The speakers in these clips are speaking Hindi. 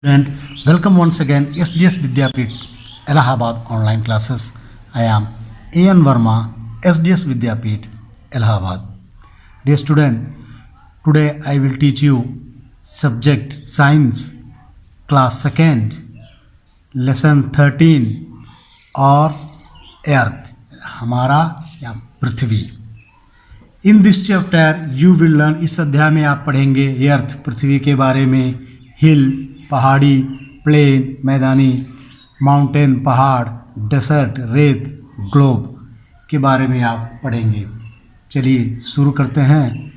And welcome once again SDS Vidyapeeth Allahabad online classes. I am A.N. Verma, SDS Vidyapeeth Allahabad. Dear student, today I will teach you subject science class 2nd lesson 13 और earth हमारा या पृथ्वी. In this chapter you will learn, इस अध्याय में आप पढ़ेंगे अर्थ पृथ्वी के बारे में, हिल पहाड़ी, प्लेन मैदानी, माउंटेन पहाड़, डेसर्ट रेत, ग्लोब के बारे में आप पढ़ेंगे. चलिए शुरू करते हैं.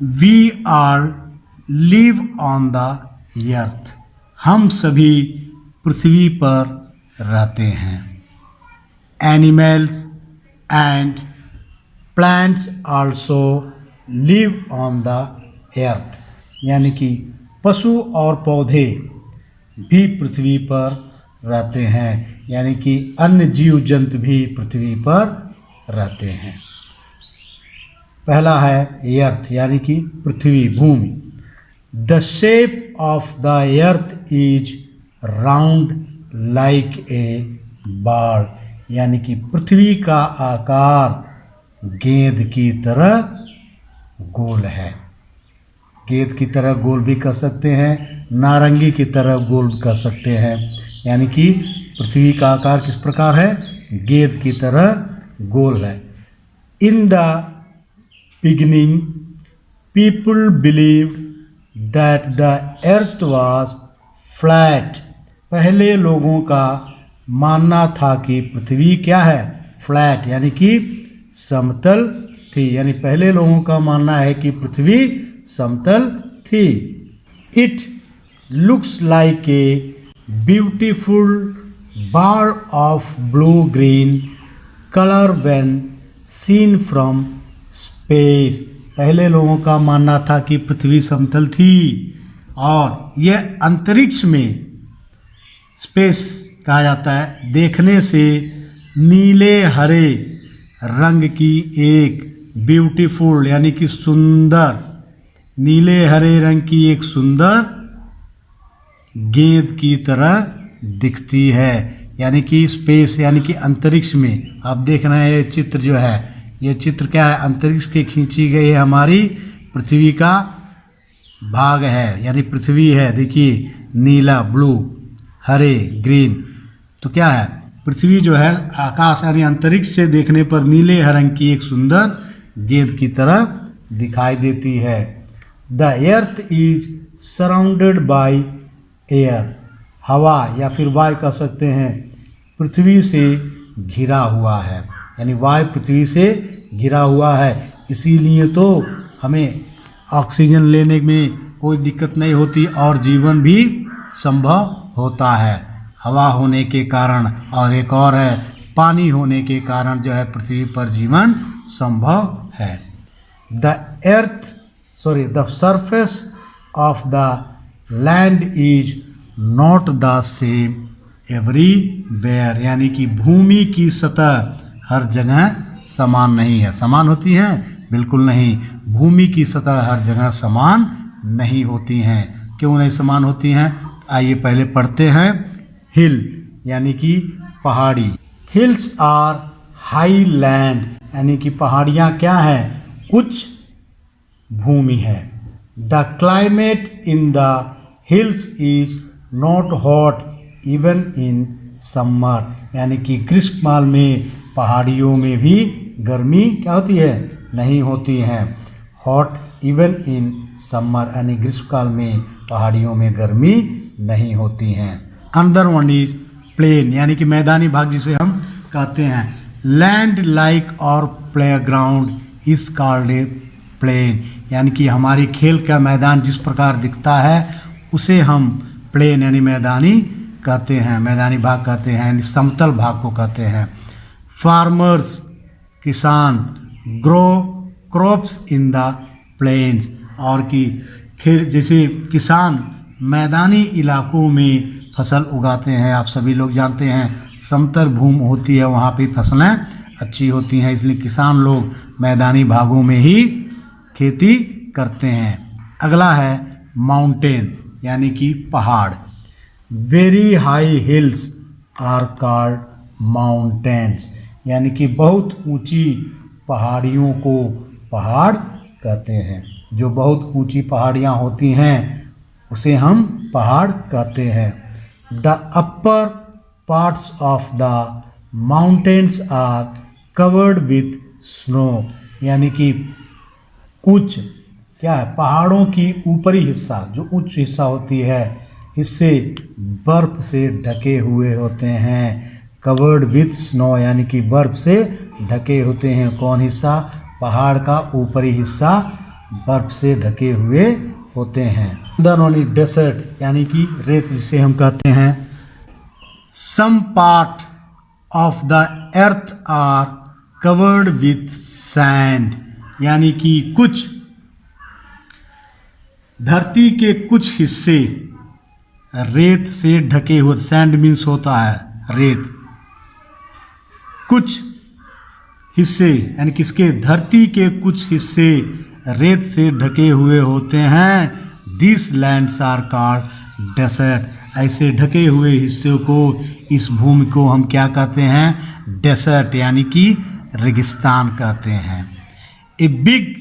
We all live on the earth, हम सभी पृथ्वी पर रहते हैं. Animals and plants also live on the earth, यानी कि पशु और पौधे भी पृथ्वी पर रहते हैं, यानी कि अन्य जीव जंतु भी पृथ्वी पर रहते हैं. पहला है अर्थ यानी कि पृथ्वी भूमि. The shape of the earth is round like a ball, यानी कि पृथ्वी का आकार गेंद की तरह गोल है. गेंद की तरह गोल भी कर सकते हैं, नारंगी की तरह गोल कर सकते हैं, यानी कि पृथ्वी का आकार किस प्रकार है, गेंद की तरह गोल है. In the beginning people believed that the earth was flat, पहले लोगों का मानना था कि पृथ्वी क्या है, फ्लैट यानी कि समतल थी, यानी पहले लोगों का मानना है कि पृथ्वी समतल थी. It looks like a beautiful ball of blue green colour when seen from space, पहले लोगों का मानना था कि पृथ्वी समतल थी और यह अंतरिक्ष में, स्पेस कहा जाता है, देखने से नीले हरे रंग की एक ब्यूटीफुल यानी कि सुंदर, नीले हरे रंग की एक सुंदर गेंद की तरह दिखती है, यानी कि स्पेस यानी कि अंतरिक्ष में. आप देख रहे हैं ये चित्र जो है, ये चित्र क्या है, अंतरिक्ष के खींची गई है, हमारी पृथ्वी का भाग है, यानी पृथ्वी है. देखिए नीला, ब्लू, हरे, ग्रीन, तो क्या है, पृथ्वी जो है आकाश यानी अंतरिक्ष से देखने पर नीले रंग की एक सुंदर गेंद की तरह दिखाई देती है. The earth is surrounded by air, हवा या फिर वायु कह सकते हैं, पृथ्वी से घिरा हुआ है, यानी वायु पृथ्वी से घिरा हुआ है, इसीलिए तो हमें ऑक्सीजन लेने में कोई दिक्कत नहीं होती और जीवन भी संभव होता है, हवा होने के कारण. और एक और है, पानी होने के कारण जो है पृथ्वी पर जीवन संभव है. The surface of the land is not the same everywhere, यानी कि भूमि की सतह हर जगह समान नहीं है. समान होती हैं? बिल्कुल नहीं. भूमि की सतह हर जगह समान नहीं होती हैं. क्यों नहीं समान होती हैं? आइए पहले पढ़ते हैं. हिल यानी कि पहाड़ी. हिल्स आर हाई लैंड, यानी कि पहाड़ियाँ क्या हैं, कुछ भूमि है. The climate in the hills is not hot even in summer, यानी कि ग्रीष्मकाल में पहाड़ियों में भी गर्मी क्या होती है, नहीं होती है. हॉट इवन इन समर, यानी ग्रीष्मकाल में पहाड़ियों में गर्मी नहीं होती हैं. अंदर वन इज प्लेन, यानी कि मैदानी भाग जिसे हम कहते हैं. Land like our playground is called a plain, यानी कि हमारी खेल का मैदान जिस प्रकार दिखता है उसे हम प्लेन यानी मैदानी कहते हैं, मैदानी भाग कहते हैं, यानी समतल भाग को कहते हैं. फार्मर्स किसान grow crops in the plains, और कि खेल जैसे किसान मैदानी इलाकों में फसल उगाते हैं. आप सभी लोग जानते हैं समतल भूमि होती है, वहाँ पे फसलें अच्छी होती हैं, इसलिए किसान लोग मैदानी भागों में ही खेती करते हैं. अगला है माउंटेन, यानी कि पहाड़। Very high hills are called mountains, यानी कि बहुत ऊंची पहाड़ियों को पहाड़ कहते हैं। जो बहुत ऊंची पहाड़ियाँ होती हैं उसे हम पहाड़ कहते हैं। The upper parts of the mountains are covered with snow, यानी कि उच्च क्या है, पहाड़ों की ऊपरी हिस्सा जो उच्च हिस्सा होती है हिस्से बर्फ से ढके हुए होते हैं। कवर्ड विथ स्नो यानी कि बर्फ से ढके होते हैं। कौन हिस्सा? पहाड़ का ऊपरी हिस्सा बर्फ से ढके हुए होते हैं। द डेसर्ट यानी कि रेत जिसे हम कहते हैं। Some part of the earth are covered with sand, यानी कि कुछ धरती के कुछ हिस्से रेत से ढके हुए। सैंड मीन्स होता है रेत। कुछ हिस्से यानी किसके? धरती के कुछ हिस्से रेत से ढके हुए होते हैं। This lands are called desert. ऐसे ढके हुए हिस्सों को, इस भूमि को हम क्या कहते हैं? डेसर्ट यानी कि रेगिस्तान कहते हैं। A big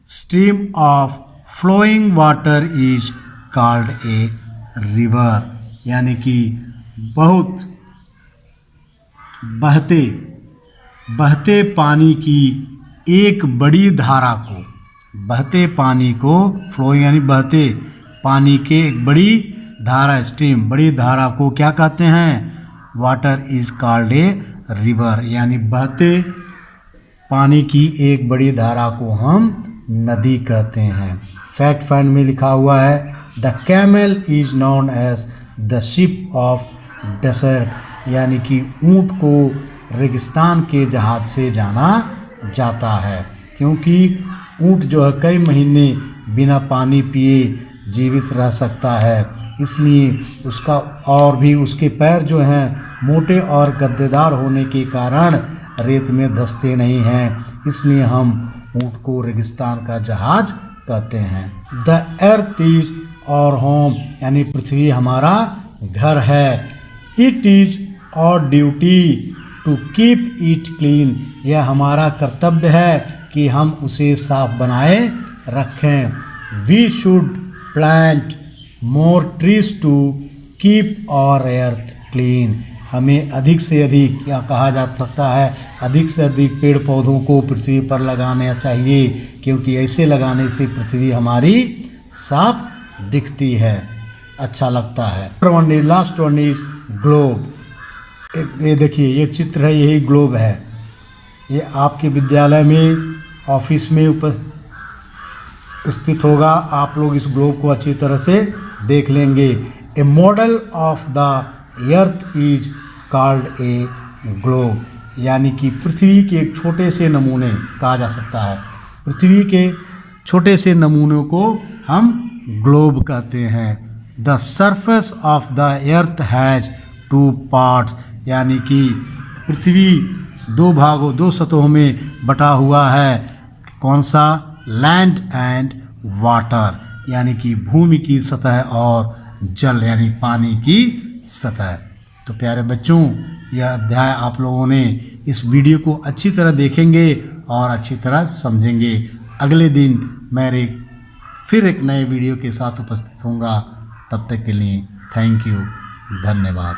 stream of flowing water is called a river, यानी कि बहुत बहते पानी की एक बड़ी धारा को, बहते पानी को, फ्लोइंग यानी बहते पानी के एक बड़ी धारा, स्ट्रीम बड़ी धारा को क्या कहते हैं? Water is called a river, यानी बहते पानी की एक बड़ी धारा को हम नदी कहते हैं। फैक्ट फाइंड में लिखा हुआ है the camel is known as the ship of desert, यानी कि ऊँट को रेगिस्तान के जहाज से जाना जाता है, क्योंकि ऊँट जो है कई महीने बिना पानी पिए जीवित रह सकता है, इसलिए उसका और भी उसके पैर जो हैं मोटे और गद्देदार होने के कारण रेत में धंसते नहीं हैं, इसलिए हम ऊँट को रेगिस्तान का जहाज कहते हैं। The earth is our home, यानी पृथ्वी हमारा घर है। It is our duty to keep it clean, यह हमारा कर्तव्य है कि हम उसे साफ बनाए रखें। We should plant more trees to keep our earth clean, हमें अधिक से अधिक क्या कहा जा सकता है? अधिक से अधिक पेड़ पौधों को पृथ्वी पर लगाना चाहिए, क्योंकि ऐसे लगाने से पृथ्वी हमारी साफ दिखती है, अच्छा लगता है। Last one is globe. ये देखिए ये चित्र है, यही ग्लोब है। ये आपके विद्यालय में, ऑफिस में स्थित होगा। आप लोग इस ग्लोब को अच्छी तरह से देख लेंगे। A model of the earth is called a globe, यानी कि पृथ्वी के एक छोटे से नमूने कहा जा सकता है। पृथ्वी के छोटे से नमूनों को हम ग्लोब कहते हैं। The surface of the earth has two parts, यानी कि पृथ्वी दो सतहों में बटा हुआ है। कौन सा? लैंड एंड वाटर, यानी कि भूमि की सतह और जल यानी पानी की सतह। तो प्यारे बच्चों, यह अध्याय आप लोगों ने इस वीडियो को अच्छी तरह देखेंगे और अच्छी तरह समझेंगे। अगले दिन मैं फिर एक नए वीडियो के साथ उपस्थित होऊंगा। तब तक के लिए थैंक यू, धन्यवाद।